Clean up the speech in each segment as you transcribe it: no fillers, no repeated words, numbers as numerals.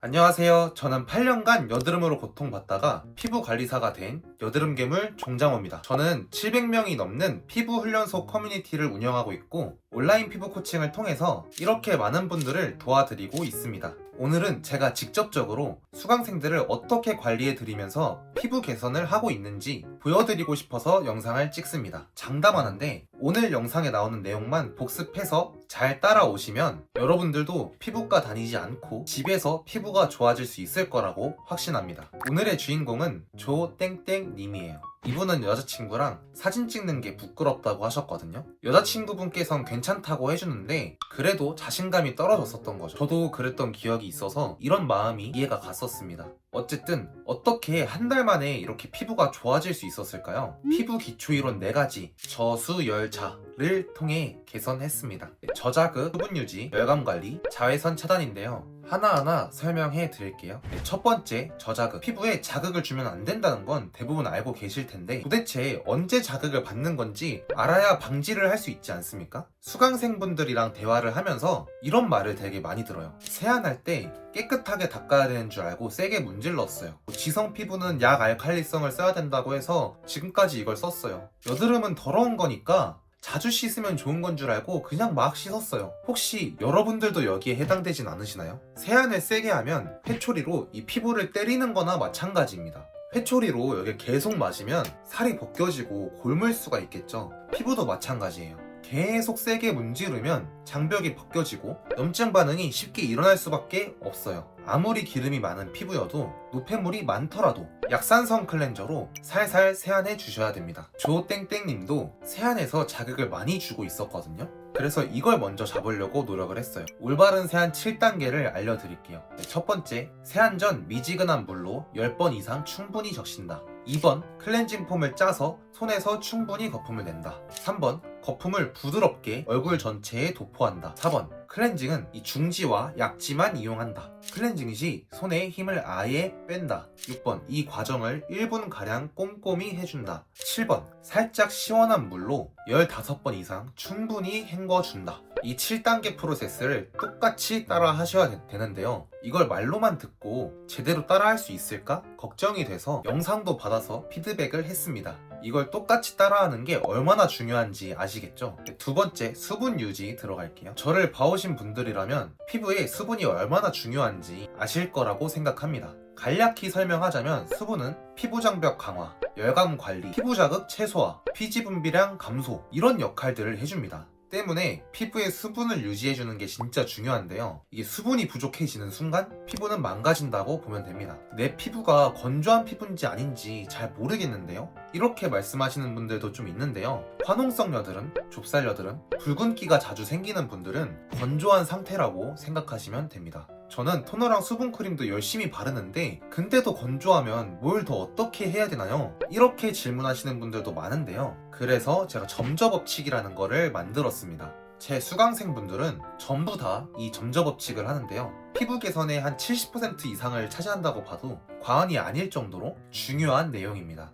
안녕하세요. 저는 8년간 여드름으로 고통받다가 피부관리사가 된 여드름괴물 종장호입니다. 저는 700명이 넘는 피부훈련소 커뮤니티를 운영하고 있고 온라인 피부 코칭을 통해서 이렇게 많은 분들을 도와드리고 있습니다. 오늘은 제가 직접적으로 수강생들을 어떻게 관리해드리면서 피부 개선을 하고 있는지 보여드리고 싶어서 영상을 찍습니다. 장담하는데 오늘 영상에 나오는 내용만 복습해서 잘 따라오시면 여러분들도 피부과 다니지 않고 집에서 피부가 좋아질 수 있을 거라고 확신합니다. 오늘의 주인공은 조땡땡님이에요. 이분은 여자친구랑 사진 찍는 게 부끄럽다고 하셨거든요. 여자친구분께선 괜찮다고 해주는데 그래도 자신감이 떨어졌었던 거죠. 저도 그랬던 기억이 있어서 이런 마음이 이해가 갔었습니다. 어쨌든 어떻게 한 달 만에 이렇게 피부가 좋아질 수 있었을까요? 피부 기초이론 4가지 저수열자를 통해 개선했습니다. 저자극, 수분 유지, 열감 관리, 자외선 차단인데요. 하나하나 설명해 드릴게요. 첫 번째, 저자극. 피부에 자극을 주면 안 된다는 건 대부분 알고 계실 텐데 도대체 언제 자극을 받는 건지 알아야 방지를 할 수 있지 않습니까? 수강생분들이랑 대화를 하면서 이런 말을 되게 많이 들어요. 세안할 때 깨끗하게 닦아야 되는 줄 알고 세게 문질렀어요. 지성 피부는 약 알칼리성을 써야 된다고 해서 지금까지 이걸 썼어요. 여드름은 더러운 거니까 자주 씻으면 좋은 건 줄 알고 그냥 막 씻었어요. 혹시 여러분들도 여기에 해당되진 않으시나요? 세안을 세게 하면 회초리로 이 피부를 때리는 거나 마찬가지입니다. 회초리로 여기 계속 맞으면 살이 벗겨지고 골물 수가 있겠죠. 피부도 마찬가지예요. 계속 세게 문지르면 장벽이 벗겨지고 염증 반응이 쉽게 일어날 수밖에 없어요. 아무리 기름이 많은 피부여도 노폐물이 많더라도 약산성 클렌저로 살살 세안해 주셔야 됩니다. 조땡땡님도 세안에서 자극을 많이 주고 있었거든요. 그래서 이걸 먼저 잡으려고 노력을 했어요. 올바른 세안 7단계를 알려드릴게요. 첫 번째, 세안 전 미지근한 물로 10번 이상 충분히 적신다. 2번, 클렌징 폼을 짜서 손에서 충분히 거품을 낸다. 3번, 거품을 부드럽게 얼굴 전체에 도포한다. 4번, 클렌징은 이 중지와 약지만 이용한다. 클렌징 시 손에 힘을 아예 뺀다. 6번, 이 과정을 1분가량 꼼꼼히 해준다. 7번, 살짝 시원한 물로 15번 이상 충분히 헹궈준다. 이 7단계 프로세스를 똑같이 따라 하셔야 되는데요. 이걸 말로만 듣고 제대로 따라 할 수 있을까? 걱정이 돼서 영상도 받아서 피드백을 했습니다. 이걸 똑같이 따라하는 게 얼마나 중요한지 아시겠죠? 두 번째, 수분 유지 들어갈게요. 저를 봐오신 분들이라면 피부에 수분이 얼마나 중요한지 아실 거라고 생각합니다. 간략히 설명하자면 수분은 피부 장벽 강화, 열감 관리, 피부 자극 최소화, 피지 분비량 감소 이런 역할들을 해줍니다. 때문에 피부에 수분을 유지해주는 게 진짜 중요한데요. 이게 수분이 부족해지는 순간 피부는 망가진다고 보면 됩니다. 내 피부가 건조한 피부인지 아닌지 잘 모르겠는데요. 이렇게 말씀하시는 분들도 좀 있는데요. 화농성 여드름, 좁쌀 여드름, 붉은기가 자주 생기는 분들은 건조한 상태라고 생각하시면 됩니다. 저는 토너랑 수분크림도 열심히 바르는데 근데도 건조하면 뭘 더 어떻게 해야 되나요? 이렇게 질문하시는 분들도 많은데요. 그래서 제가 점저법칙이라는 거를 만들었습니다. 제 수강생분들은 전부 다 이 점저법칙을 하는데요. 피부 개선의 한 70% 이상을 차지한다고 봐도 과언이 아닐 정도로 중요한 내용입니다.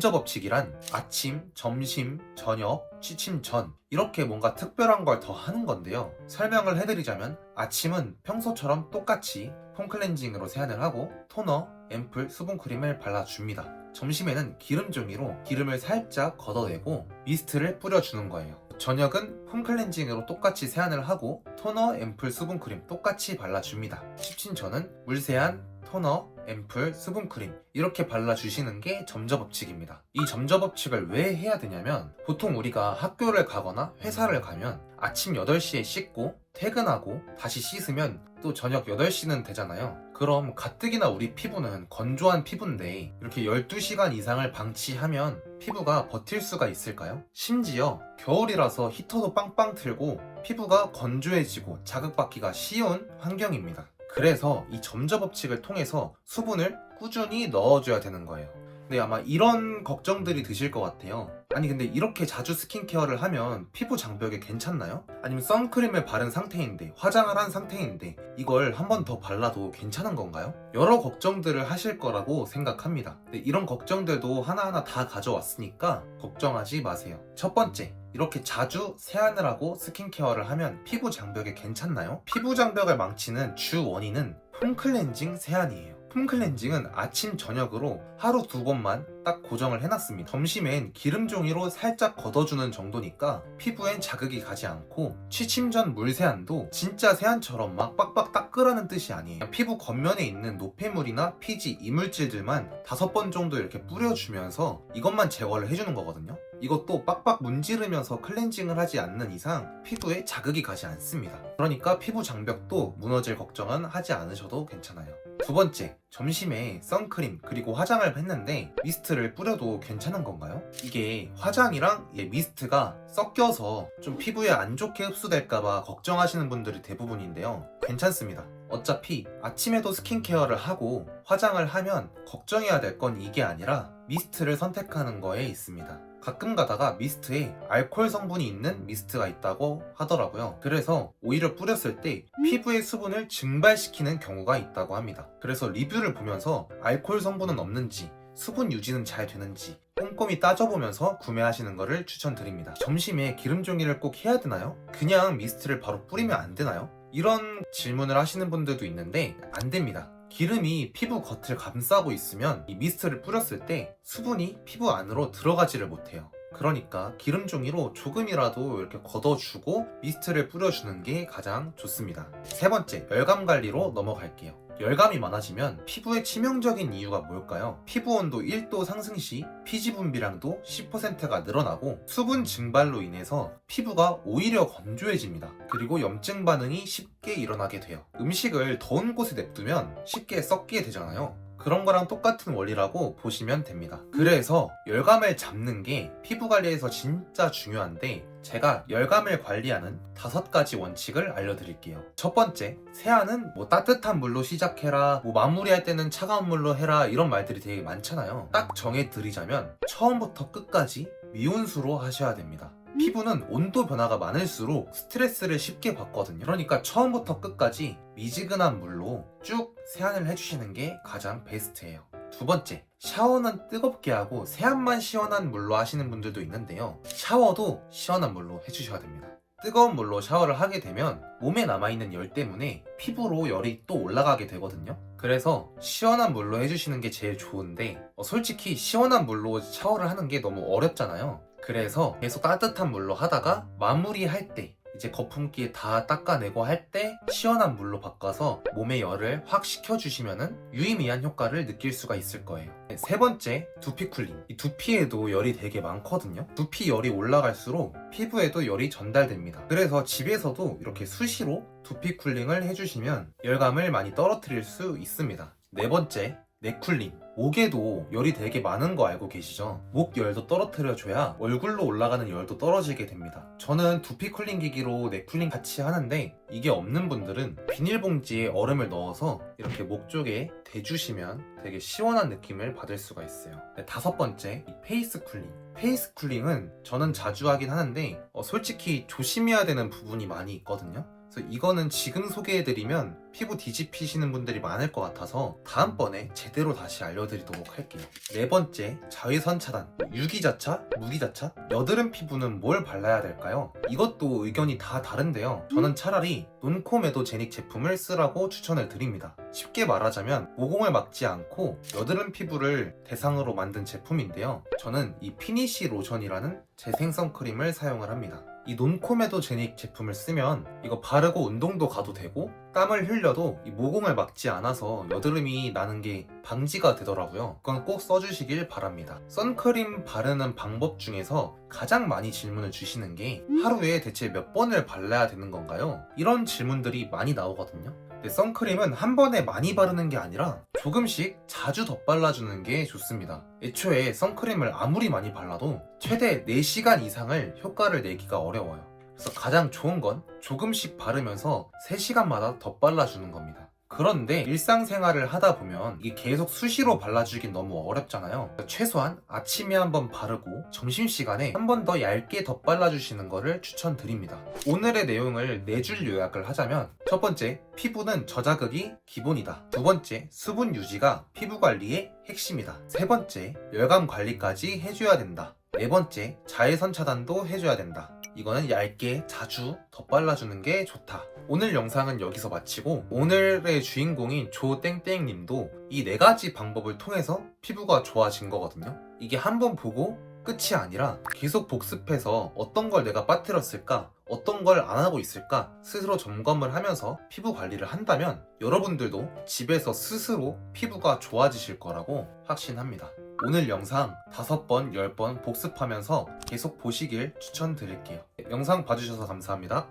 점저법칙이란 아침, 점심, 저녁, 취침 전 이렇게 뭔가 특별한 걸 더 하는 건데요. 설명을 해드리자면 아침은 평소처럼 똑같이 폼클렌징으로 세안을 하고 토너, 앰플, 수분크림을 발라줍니다. 점심에는 기름종이로 기름을 살짝 걷어내고 미스트를 뿌려주는 거예요. 저녁은 폼클렌징으로 똑같이 세안을 하고 토너, 앰플, 수분크림 똑같이 발라줍니다. 취침 전은 물세안, 토너, 앰플, 수분크림 이렇게 발라주시는 게 점저법칙입니다. 이 점저법칙을 왜 해야 되냐면 보통 우리가 학교를 가거나 회사를 가면 아침 8시에 씻고 퇴근하고 다시 씻으면 또 저녁 8시는 되잖아요. 그럼 가뜩이나 우리 피부는 건조한 피부인데 이렇게 12시간 이상을 방치하면 피부가 버틸 수가 있을까요? 심지어 겨울이라서 히터도 빵빵 틀고 피부가 건조해지고 자극받기가 쉬운 환경입니다. 그래서 이 점저법칙을 통해서 수분을 꾸준히 넣어줘야 되는 거예요. 근데 아마 이런 걱정들이 드실 것 같아요. 아니 근데 이렇게 자주 스킨케어를 하면 피부 장벽에 괜찮나요? 아니면 선크림을 바른 상태인데 화장을 한 상태인데 이걸 한 번 더 발라도 괜찮은 건가요? 여러 걱정들을 하실 거라고 생각합니다. 근데 이런 걱정들도 하나하나 다 가져왔으니까 걱정하지 마세요. 첫 번째, 이렇게 자주 세안을 하고 스킨케어를 하면 피부 장벽에 괜찮나요? 피부 장벽을 망치는 주 원인은 폼클렌징 세안이에요. 폼클렌징은 아침 저녁으로 하루 2번만 딱 고정을 해놨습니다. 점심엔 기름종이로 살짝 걷어주는 정도니까 피부엔 자극이 가지 않고, 취침 전 물 세안도 진짜 세안처럼 막 빡빡 닦으라는 뜻이 아니에요. 피부 겉면에 있는 노폐물이나 피지, 이물질들만 5번 정도 이렇게 뿌려주면서 이것만 제거를 해주는 거거든요. 이것도 빡빡 문지르면서 클렌징을 하지 않는 이상 피부에 자극이 가지 않습니다. 그러니까 피부 장벽도 무너질 걱정은 하지 않으셔도 괜찮아요. 두 번째, 점심에 선크림 그리고 화장을 했는데 미스트를 뿌려도 괜찮은 건가요? 이게 화장이랑 미스트가 섞여서 좀 피부에 안 좋게 흡수될까봐 걱정하시는 분들이 대부분인데요. 괜찮습니다. 어차피 아침에도 스킨케어를 하고 화장을 하면 걱정해야 될 건 이게 아니라 미스트를 선택하는 거에 있습니다. 가끔 가다가 미스트에 알코올 성분이 있는 미스트가 있다고 하더라고요. 그래서 오히려 뿌렸을 때 피부의 수분을 증발시키는 경우가 있다고 합니다. 그래서 리뷰를 보면서 알코올 성분은 없는지, 수분 유지는 잘 되는지 꼼꼼히 따져보면서 구매하시는 것을 추천드립니다. 점심에 기름종이를 꼭 해야 되나요? 그냥 미스트를 바로 뿌리면 안 되나요? 이런 질문을 하시는 분들도 있는데 안 됩니다. 기름이 피부 겉을 감싸고 있으면 이 미스트를 뿌렸을 때 수분이 피부 안으로 들어가지를 못해요. 그러니까 기름종이로 조금이라도 이렇게 걷어주고 미스트를 뿌려주는 게 가장 좋습니다. 세 번째, 열감 관리로 넘어갈게요. 열감이 많아지면 피부에 치명적인 이유가 뭘까요? 피부 온도 1도 상승 시 피지 분비량도 10%가 늘어나고 수분 증발로 인해서 피부가 오히려 건조해집니다. 그리고 염증 반응이 쉽게 일어나게 돼요. 음식을 더운 곳에 냅두면 쉽게 썩게 되잖아요. 그런 거랑 똑같은 원리라고 보시면 됩니다. 그래서 열감을 잡는 게 피부 관리에서 진짜 중요한데, 제가 열감을 관리하는 5가지 원칙을 알려드릴게요. 첫 번째, 세안은 따뜻한 물로 시작해라, 마무리할 때는 차가운 물로 해라, 이런 말들이 되게 많잖아요. 딱 정해드리자면 처음부터 끝까지 미온수로 하셔야 됩니다. 피부는 온도 변화가 많을수록 스트레스를 쉽게 받거든요. 그러니까 처음부터 끝까지 미지근한 물로 쭉 세안을 해주시는 게 가장 베스트예요. 두 번째, 샤워는 뜨겁게 하고 세안만 시원한 물로 하시는 분들도 있는데요. 샤워도 시원한 물로 해주셔야 됩니다. 뜨거운 물로 샤워를 하게 되면 몸에 남아있는 열 때문에 피부로 열이 또 올라가게 되거든요. 그래서 시원한 물로 해주시는 게 제일 좋은데, 솔직히 시원한 물로 샤워를 하는 게 너무 어렵잖아요. 그래서 계속 따뜻한 물로 하다가 마무리할 때, 이제 거품기 다 닦아내고 할 때 시원한 물로 바꿔서 몸의 열을 확 식혀주시면은 유의미한 효과를 느낄 수가 있을 거예요. 세 번째, 두피 쿨링. 이 두피에도 열이 되게 많거든요. 두피 열이 올라갈수록 피부에도 열이 전달됩니다. 그래서 집에서도 이렇게 수시로 두피 쿨링을 해주시면 열감을 많이 떨어뜨릴 수 있습니다. 네 번째, 넥쿨링. 목에도 열이 되게 많은 거 알고 계시죠? 목 열도 떨어뜨려줘야 얼굴로 올라가는 열도 떨어지게 됩니다. 저는 두피 쿨링 기기로 넥쿨링 같이 하는데, 이게 없는 분들은 비닐봉지에 얼음을 넣어서 이렇게 목 쪽에 대주시면 되게 시원한 느낌을 받을 수가 있어요. 네, 다섯 번째, 이 페이스 쿨링. 페이스 쿨링은 저는 자주 하긴 하는데 솔직히 조심해야 되는 부분이 많이 있거든요. 그래서 이거는 지금 소개해드리면 피부 뒤집히시는 분들이 많을 것 같아서 다음번에 제대로 다시 알려드리도록 할게요. 네 번째, 자외선 차단. 유기자차, 무기자차? 여드름 피부는 뭘 발라야 될까요? 이것도 의견이 다 다른데요. 저는 차라리 논코메도 제닉 제품을 쓰라고 추천을 드립니다. 쉽게 말하자면 모공을 막지 않고 여드름 피부를 대상으로 만든 제품인데요. 저는 이 피니쉬 로션이라는 재생 선크림을 사용을 합니다. 이 논코메도 제닉 제품을 쓰면 이거 바르고 운동도 가도 되고 땀을 흘려도 이 모공을 막지 않아서 여드름이 나는 게 방지가 되더라고요. 그건 꼭 써주시길 바랍니다. 선크림 바르는 방법 중에서 가장 많이 질문을 주시는 게 하루에 대체 몇 번을 발라야 되는 건가요? 이런 질문들이 많이 나오거든요. 근데 선크림은 한 번에 많이 바르는 게 아니라 조금씩 자주 덧발라주는 게 좋습니다. 애초에 선크림을 아무리 많이 발라도 최대 4시간 이상을 효과를 내기가 어려워요. 그래서 가장 좋은 건 조금씩 바르면서 3시간마다 덧발라주는 겁니다. 그런데 일상생활을 하다 보면 이게 계속 수시로 발라주긴 너무 어렵잖아요. 최소한 아침에 한번 바르고 점심시간에 한 번 더 얇게 덧발라주시는 거를 추천드립니다. 오늘의 내용을 4줄 요약을 하자면, 첫 번째, 피부는 저자극이 기본이다. 두 번째, 수분 유지가 피부 관리의 핵심이다. 세 번째, 열감 관리까지 해줘야 된다. 네 번째, 자외선 차단도 해줘야 된다. 이거는 얇게 자주 더 발라주는 게 좋다. 오늘 영상은 여기서 마치고 오늘의 주인공인 조땡땡님도 이 4가지 방법을 통해서 피부가 좋아진 거거든요. 이게 한번 보고 끝이 아니라 계속 복습해서 어떤 걸 내가 빠뜨렸을까, 어떤 걸 안 하고 있을까 스스로 점검을 하면서 피부 관리를 한다면 여러분들도 집에서 스스로 피부가 좋아지실 거라고 확신합니다. 오늘 영상 5번, 10번 복습하면서 계속 보시길 추천드릴게요. 영상 봐주셔서 감사합니다.